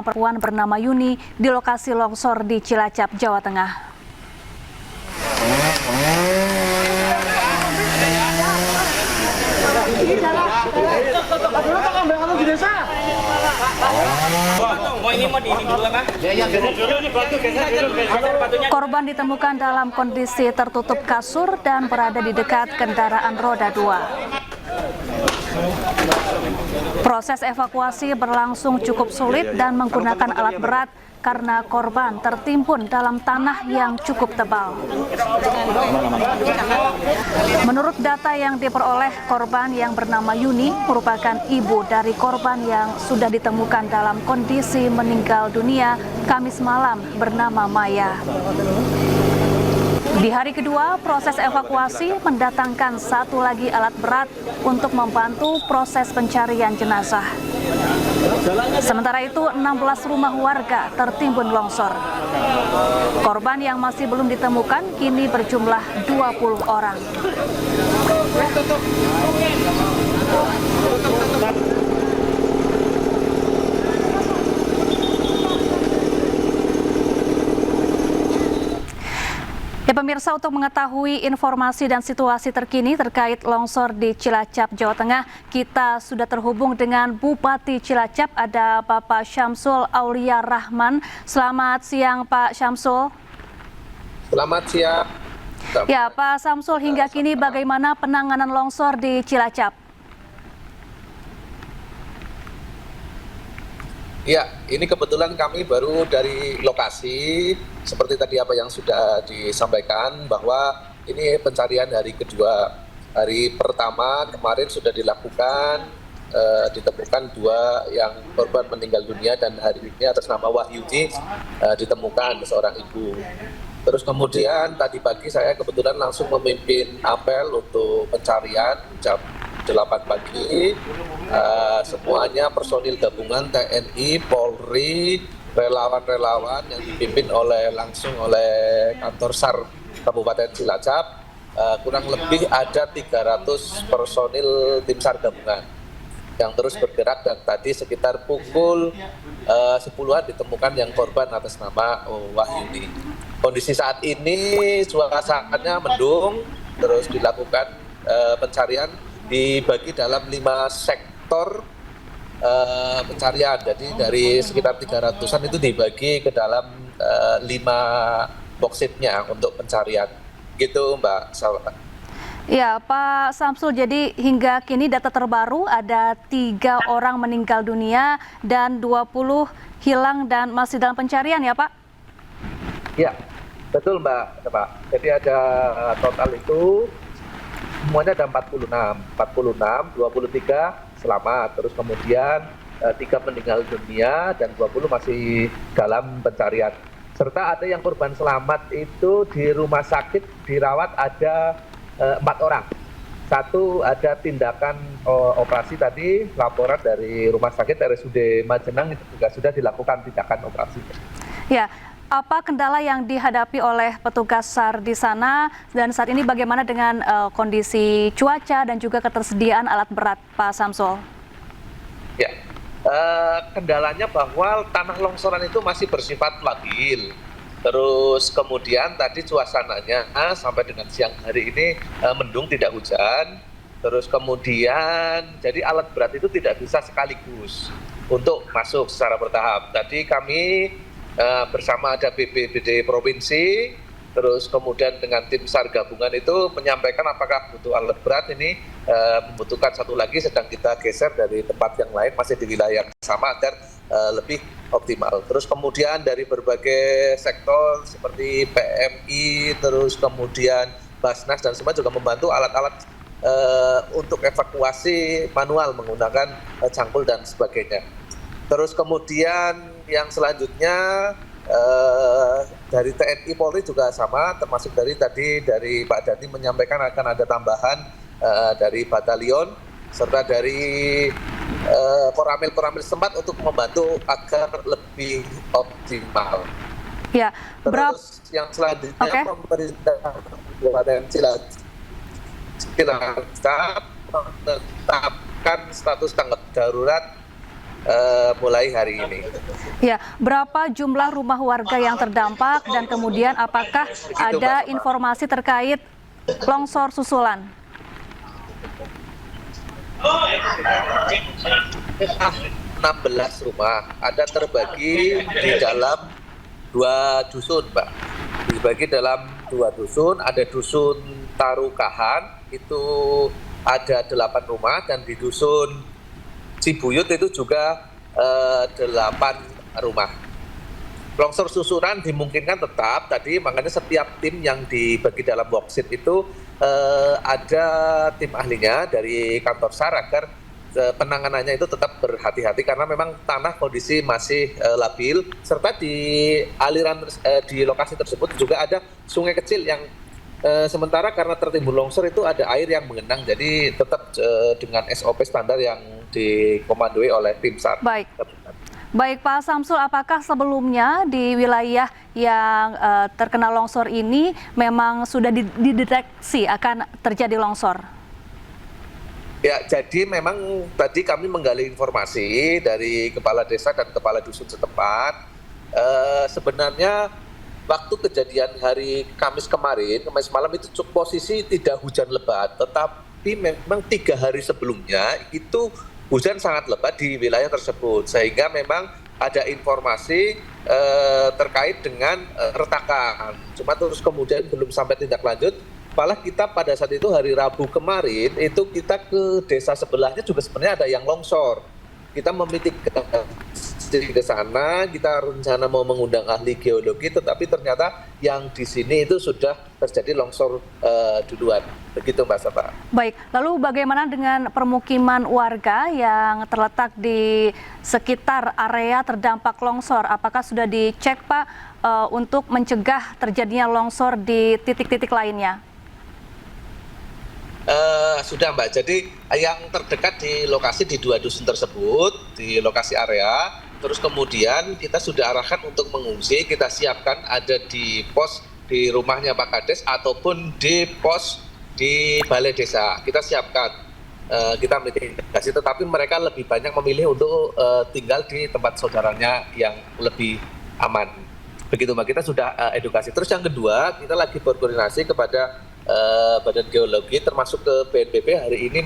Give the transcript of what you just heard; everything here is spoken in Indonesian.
perempuan bernama Yuni di lokasi longsor di Cilacap, Jawa Tengah. Korban ditemukan dalam kondisi tertutup kasur dan berada di dekat kendaraan roda 2. Proses evakuasi berlangsung cukup sulit dan menggunakan alat berat karena korban tertimbun dalam tanah yang cukup tebal. Menurut data yang diperoleh, korban yang bernama Yuni merupakan ibu dari korban yang sudah ditemukan dalam kondisi meninggal dunia Kamis malam bernama Maya. Di hari kedua, proses evakuasi mendatangkan satu lagi alat berat untuk membantu proses pencarian jenazah. Sementara itu, 16 rumah warga tertimbun longsor. Korban yang masih belum ditemukan kini berjumlah 20 orang. Ya pemirsa, untuk mengetahui informasi dan situasi terkini terkait longsor di Cilacap, Jawa Tengah, kita sudah terhubung dengan Bupati Cilacap, ada Bapak Syamsul Aulia Rahman. Selamat siang Pak Syamsul. Selamat siang. Ya Pak Syamsul, hingga kini bagaimana penanganan longsor di Cilacap? Ya, ini kebetulan kami baru dari lokasi, seperti tadi apa yang sudah disampaikan, bahwa ini pencarian hari kedua. Hari pertama kemarin sudah dilakukan, ditemukan 2 yang korban meninggal dunia, dan hari ini atas nama Wahyudi ditemukan seorang ibu. Terus kemudian tadi pagi saya kebetulan langsung memimpin apel untuk pencarian jam 8 pagi. Semuanya personil gabungan TNI, Polri, relawan-relawan yang dipimpin langsung oleh kantor SAR Kabupaten Cilacap. Kurang lebih ada 300 personil tim SAR gabungan yang terus bergerak, dan tadi sekitar pukul 10-an ditemukan yang korban atas nama Wahyudi. Kondisi saat ini suasananya mendung, terus dilakukan pencarian dibagi dalam 5 sektor pencarian. Jadi dari sekitar 300-an itu dibagi ke dalam 5 boxitnya untuk pencarian. Gitu Mbak Salwa. Ya Pak Syamsul, jadi hingga kini data terbaru ada 3 orang meninggal dunia dan 20 hilang dan masih dalam pencarian ya Pak? Ya, betul Mbak. Jadi ada total itu semuanya ada 46, 23 selamat, terus kemudian 3 meninggal dunia dan 20 masih dalam pencarian. Serta ada yang korban selamat itu di rumah sakit dirawat ada 4 orang. 1 ada tindakan operasi tadi, laporan dari rumah sakit RSUD Majenang itu juga sudah dilakukan tindakan operasi. Ya. Apa kendala yang dihadapi oleh petugas SAR di sana, dan saat ini bagaimana dengan kondisi cuaca dan juga ketersediaan alat berat, Pak Syamsul? Ya, kendalanya bahwa tanah longsoran itu masih bersifat labil. Terus kemudian tadi suasananya sampai dengan siang hari ini mendung, tidak hujan. Terus kemudian jadi alat berat itu tidak bisa sekaligus untuk masuk secara bertahap. Tadi kami bersama ada BPBD Provinsi, terus kemudian dengan tim SAR gabungan itu menyampaikan apakah butuh alat berat ini membutuhkan 1 lagi, sedang kita geser dari tempat yang lain masih di wilayah yang sama agar lebih optimal. Terus kemudian dari berbagai sektor seperti PMI, terus kemudian Basnas dan semua juga membantu alat-alat untuk evakuasi manual menggunakan cangkul dan sebagainya. Terus kemudian yang selanjutnya dari TNI Polri juga sama, termasuk dari Pak Dani menyampaikan akan ada tambahan dari batalion serta dari koramil-koramil setempat untuk membantu agar lebih optimal. Ya, terus yang selanjutnya pemerintah Kabupaten Cilacap menetapkan status tanggap darurat mulai hari ini. Ya, berapa jumlah rumah warga yang terdampak dan kemudian apakah ada informasi terkait longsor susulan? 16 rumah ada terbagi di dalam 2 dusun, Mbak. Dibagi dalam 2 dusun, ada dusun Tarukahan itu ada 8 rumah dan di dusun Cibuyut itu juga 8 rumah. Longsor susulan dimungkinkan tetap tadi, makanya setiap tim yang dibagi dalam worksheet itu ada tim ahlinya dari kantor SAR agar penanganannya itu tetap berhati-hati karena memang tanah kondisi masih labil, serta di aliran di lokasi tersebut juga ada sungai kecil yang sementara karena tertimbun longsor itu ada air yang mengenang, jadi tetap dengan SOP standar yang dikomandoi oleh tim SAR. Baik Pak Samsul, apakah sebelumnya di wilayah yang terkena longsor ini memang sudah dideteksi akan terjadi longsor? Ya, jadi memang tadi kami menggali informasi dari kepala desa dan kepala dusun setempat. Sebenarnya waktu kejadian hari Kamis kemarin, Kamis malam itu posisi tidak hujan lebat, tetapi memang 3 hari sebelumnya itu hujan sangat lebat di wilayah tersebut, sehingga memang ada informasi terkait dengan retakan. Cuma terus kemudian belum sampai tindak lanjut. Malah kita pada saat itu hari Rabu kemarin itu kita ke desa sebelahnya juga sebenarnya ada yang longsor. Kita memitigasi ke sana, kita rencana mau mengundang ahli geologi, tetapi ternyata yang di sini itu sudah terjadi longsor duluan. Begitu Mbak Sapa. Baik, lalu bagaimana dengan permukiman warga yang terletak di sekitar area terdampak longsor? Apakah sudah dicek Pak untuk mencegah terjadinya longsor di titik-titik lainnya? Sudah Mbak, jadi yang terdekat di lokasi di 2 dusun tersebut, di lokasi area, terus kemudian kita sudah arahkan untuk mengungsi, kita siapkan ada di pos di rumahnya Pak Kades ataupun di pos di balai desa, kita siapkan, kita mitigasi, tetapi mereka lebih banyak memilih untuk tinggal di tempat saudaranya yang lebih aman. Begitu Mbak, kita sudah edukasi. Terus yang kedua, kita lagi berkoordinasi kepada Badan Geologi termasuk ke BNPB hari ini